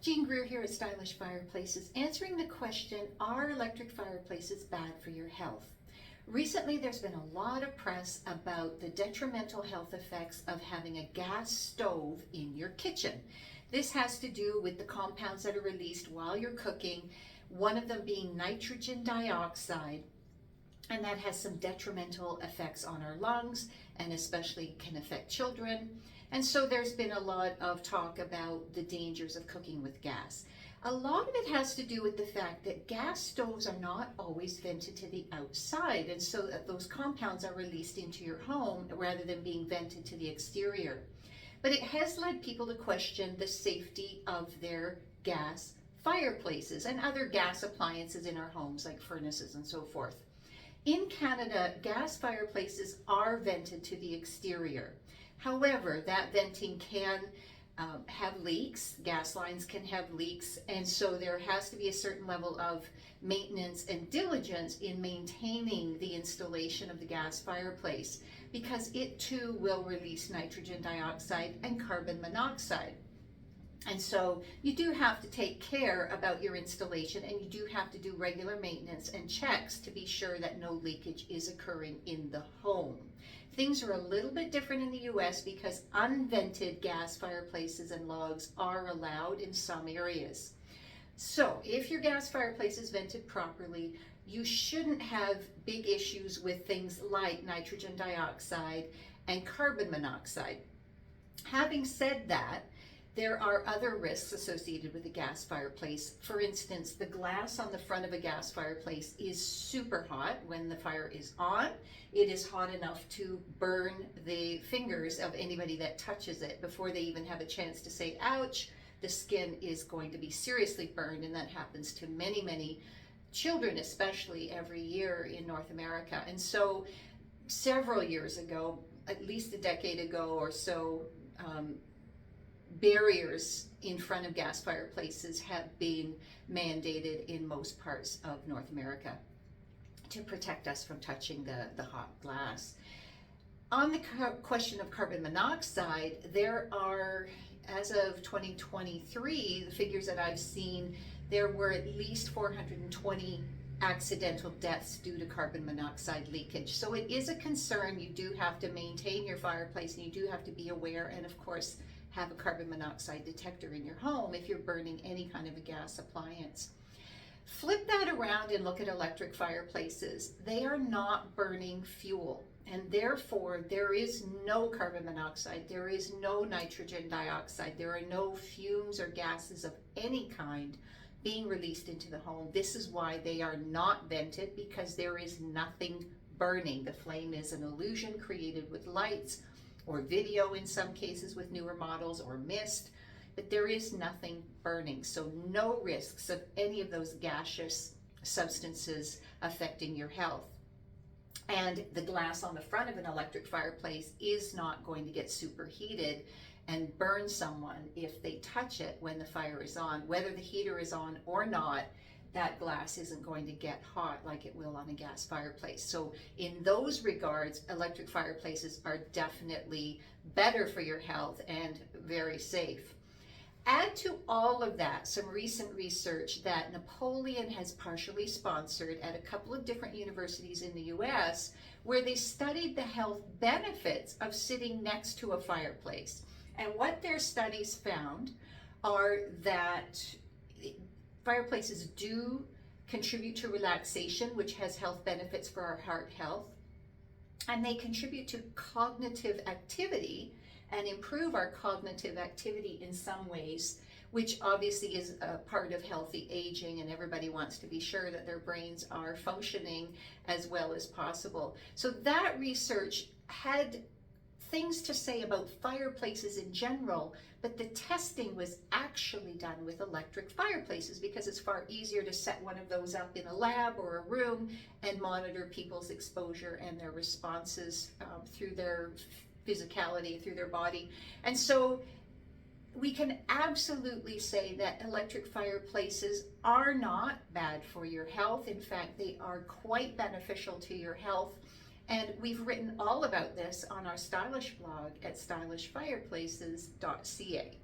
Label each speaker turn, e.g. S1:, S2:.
S1: Jean Greer here at Stylish Fireplaces, answering the question, are electric fireplaces bad for your health? Recently, there's been a lot of press about the detrimental health effects of having a gas stove in your kitchen. This has to do with the compounds that are released while you're cooking, one of them being nitrogen dioxide, and that has some detrimental effects on our lungs and especially can affect children. And so there's been a lot of talk about the dangers of cooking with gas. A lot of it has to do with the fact that gas stoves are not always vented to the outside, and so that those compounds are released into your home rather than being vented to the exterior. But it has led people to question the safety of their gas fireplaces and other gas appliances in our homes like furnaces and so forth. In Canada, gas fireplaces are vented to the exterior. However, that venting can have leaks. Gas lines can have leaks, and so there has to be a certain level of maintenance and diligence in maintaining the installation of the gas fireplace, because it too will release nitrogen dioxide and carbon monoxide. And so you do have to take care about your installation, and you do have to do regular maintenance and checks to be sure that no leakage is occurring in the home. Things are a little bit different in the US because unvented gas fireplaces and logs are allowed in some areas. So if your gas fireplace is vented properly, you shouldn't have big issues with things like nitrogen dioxide and carbon monoxide. Having said that, there are other risks associated with a gas fireplace. For instance, the glass on the front of a gas fireplace is super hot when the fire is on. It is hot enough to burn the fingers of anybody that touches it before they even have a chance to say, ouch. The skin is going to be seriously burned, and that happens to many, many children, especially every year in North America. And so several years ago, at least a decade ago or so, barriers in front of gas fireplaces have been mandated in most parts of North America to protect us from touching the hot glass. On the question of carbon monoxide, there are, as of 2023, the figures that I've seen, there were at least 420 accidental deaths due to carbon monoxide leakage. So it is a concern. You do have to maintain your fireplace, and you do have to be aware, and of course have a carbon monoxide detector in your home if you're burning any kind of a gas appliance. Flip that around and look at electric fireplaces. They are not burning fuel, and therefore there is no carbon monoxide, there is no nitrogen dioxide, there are no fumes or gases of any kind being released into the home. This is why they are not vented, because there is nothing burning. The flame is an illusion created with lights or video in some cases with newer models, or mist, but there is nothing burning. So no risks of any of those gaseous substances affecting your health. And the glass on the front of an electric fireplace is not going to get superheated and burn someone if they touch it when the fire is on. Whether the heater is on or not, that glass isn't going to get hot like it will on a gas fireplace. So in those regards, electric fireplaces are definitely better for your health and very safe. Add to all of that some recent research that Napoleon has partially sponsored at a couple of different universities in the US, where they studied the health benefits of sitting next to a fireplace. And what their studies found are that fireplaces do contribute to relaxation, which has health benefits for our heart health, and they contribute to cognitive activity and improve our cognitive activity in some ways, which obviously is a part of healthy aging, and everybody wants to be sure that their brains are functioning as well as possible. So that research had things to say about fireplaces in general, but the testing was actually done with electric fireplaces, because it's far easier to set one of those up in a lab or a room and monitor people's exposure and their responses through their physicality, through their body. And so we can absolutely say that electric fireplaces are not bad for your health. In fact, they are quite beneficial to your health. And we've written all about this on our Stylish blog at stylishfireplaces.ca.